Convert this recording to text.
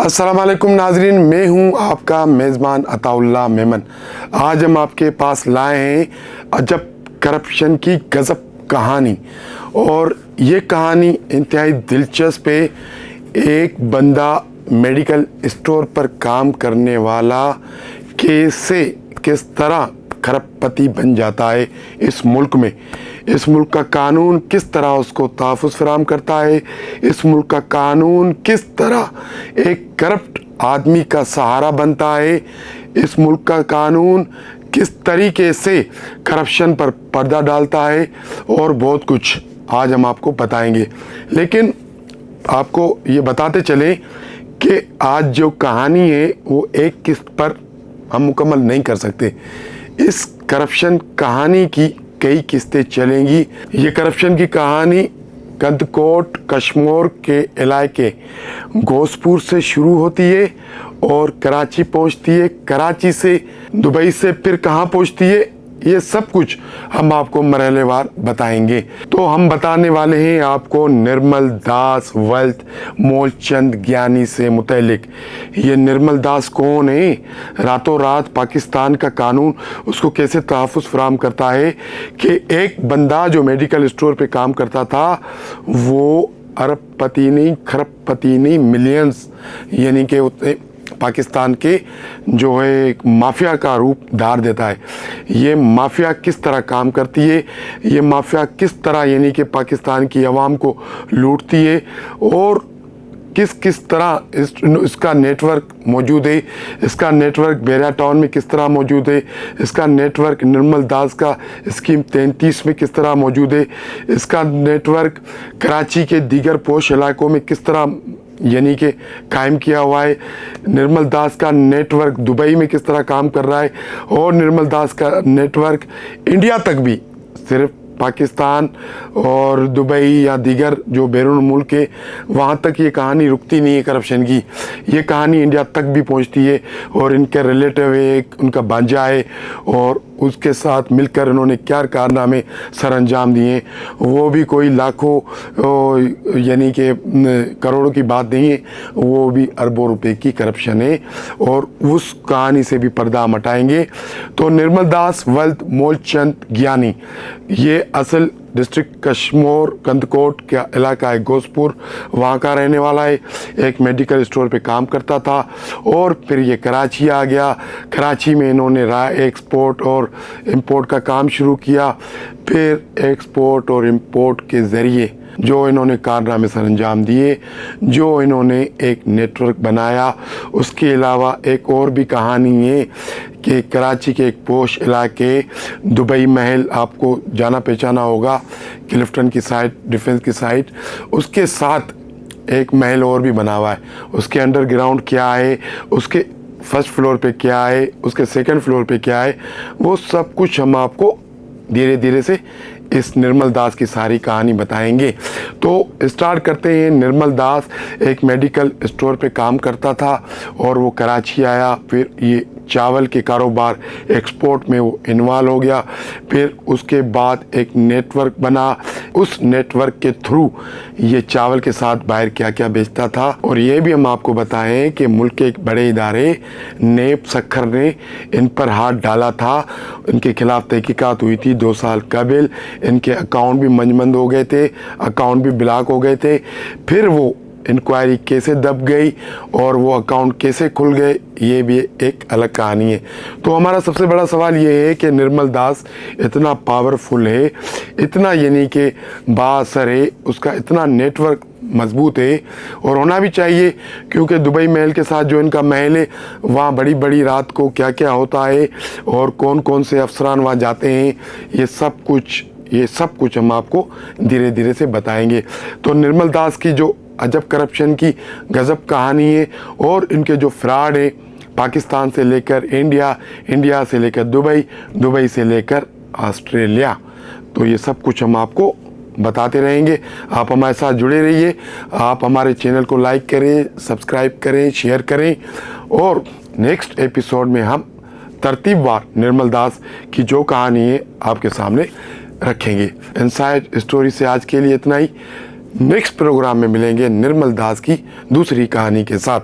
अस्सलाम वालेकुम नाजरीन, मैं हूं आपका मेज़बान अताउल्लाह मेमन। आज हम आपके पास लाए हैं अजब करप्शन की गज़ब कहानी। और ये कहानी इंतहाई दिलचस्प है। एक बंदा मेडिकल स्टोर पर काम करने वाला कैसे किस तरह खरबपति बन जाता है इस मुल्क में। इस मुल्क का कानून किस तरह उसको तहफ़्फ़ुज़ फराहम करता है। इस मुल्क का कानून किस तरह एक करप्ट आदमी का सहारा बनता है। इस मुल्क का कानून किस तरीके से करप्शन पर पर्दा डालता है और बहुत कुछ आज हम आपको बताएंगे। लेकिन आपको ये बताते चलें कि आज जो कहानी है वो एक किस्त पर हम मुकम्मल नहीं कर सकते। इस करप्शन कहानी की कई किस्तें चलेंगी। ये करप्शन की कहानी कंदकोट कश्मीर के इलाके गोसपुर से शुरू होती है और कराची पहुंचती है। कराची से दुबई से फिर कहाँ पहुंचती है, ये सब कुछ हम आपको मरहलेवार बताएंगे। तो हम बताने वाले हैं आपको निर्मल दास वेल्थ मूलचंद ज्ञानी से मुतल्लिक। ये निर्मल दास कौन है, रातों रात पाकिस्तान का कानून उसको कैसे तहफ़्फ़ुज़ फराहम करता है कि एक बंदा जो मेडिकल स्टोर पे काम करता था वो अरबपति नहीं खरबपति नहीं मिलियंस यानी कि उतने पाकिस्तान के जो है एक माफिया का रूप धार देता है। ये माफिया किस तरह काम करती है, ये माफिया किस तरह यानी कि पाकिस्तान की आवाम को लूटती है और किस किस तरह इसका नेटवर्क मौजूद है। इसका नेटवर्क बेरिया टाउन में किस तरह मौजूद है। इसका नेटवर्क निर्मल दास का स्कीम 33 में किस तरह मौजूद है। इसका नेटवर्क कराची के दीगर पोश इलाकों में किस तरह यानी कि कायम किया हुआ है। निर्मल दास का नेटवर्क दुबई में किस तरह काम कर रहा है और निर्मल दास का नेटवर्क इंडिया तक भी, सिर्फ पाकिस्तान और दुबई या दीगर जो बैरून मुल्क है वहाँ तक ये कहानी रुकती नहीं है करप्शन की। ये कहानी इंडिया तक भी पहुँचती है और इनके रिलेटिव है, एक उनका भांजा है और उसके साथ मिलकर इन्होंने क्या कारनामे सर अंजाम दिए वो भी कोई लाखों यानी कि करोड़ों की बात नहीं है, वो भी अरबों रुपए की करप्शन है और उस कहानी से भी पर्दा हम हटाएंगे। तो निर्मल दास वेल्थ मूलचंद ज्ञानी ये असल डिस्ट्रिक्ट कश्मीर कंदकोट का इलाका है गोसपुर, वहाँ का रहने वाला है। एक मेडिकल स्टोर पे काम करता था और फिर ये कराची आ गया। कराची में इन्होंने एक्सपोर्ट और इंपोर्ट का काम शुरू किया। फिर एक्सपोर्ट और इंपोर्ट के ज़रिए जो इन्होंने कारनामे सर अंजाम दिए, जो इन्होंने एक नेटवर्क बनाया। उसके अलावा एक और भी कहानी है कि कराची के एक पोश इलाके दुबई महल, आपको जाना पहचाना होगा, क्लिफ्टन की साइड, डिफेंस की साइड, उसके साथ एक महल और भी बना हुआ है। उसके अंडरग्राउंड क्या है, उसके फर्स्ट फ्लोर पे क्या है, उसके सेकंड फ्लोर पे क्या है, वो सब कुछ हम आपको धीरे धीरे से इस निर्मल दास की सारी कहानी बताएंगे। तो स्टार्ट करते हैं। निर्मल दास एक मेडिकल स्टोर पे काम करता था और वो कराची आया। फिर ये चावल के कारोबार एक्सपोर्ट में वो इन्वॉल्व हो गया। फिर उसके बाद एक नेटवर्क बना। उस नेटवर्क के थ्रू ये चावल के साथ बाहर क्या क्या बेचता था। और ये भी हम आपको बताएं कि मुल्क के एक बड़े इदारे नेप सखर ने इन पर हाथ डाला था। इनके खिलाफ तहकीकात हुई थी 2 साल कबल। इनके अकाउंट भी मंजमंद हो गए थे, अकाउंट भी ब्लॉक हो गए थे। फिर वो इंक्वायरी कैसे दब गई और वो अकाउंट कैसे खुल गए, ये भी एक अलग कहानी है। तो हमारा सबसे बड़ा सवाल ये है कि निर्मल दास इतना पावरफुल है, इतना यानी कि बाअसर है, उसका इतना नेटवर्क मजबूत है और होना भी चाहिए, क्योंकि दुबई महल के साथ जो इनका महल है वहाँ बड़ी बड़ी रात को क्या क्या होता है और कौन कौन से अफसरान वहाँ जाते हैं, ये सब कुछ हम आपको धीरे धीरे से बताएंगे। तो निर्मल दास की जो अजब करप्शन की गजब कहानी है और इनके जो फ्रॉड है पाकिस्तान से लेकर इंडिया, इंडिया से लेकर दुबई, दुबई से लेकर ऑस्ट्रेलिया, तो ये सब कुछ हम आपको बताते रहेंगे। आप हमारे साथ जुड़े रहिए। आप हमारे चैनल को लाइक करें, सब्सक्राइब करें, शेयर करें और नेक्स्ट एपिसोड में हम तरतीबवार निर्मल दास की जो कहानी है आपके सामने रखेंगे। इनसाइड स्टोरी से आज के लिए इतना ही। नेक्स्ट प्रोग्राम में मिलेंगे निर्मल दास की दूसरी कहानी के साथ।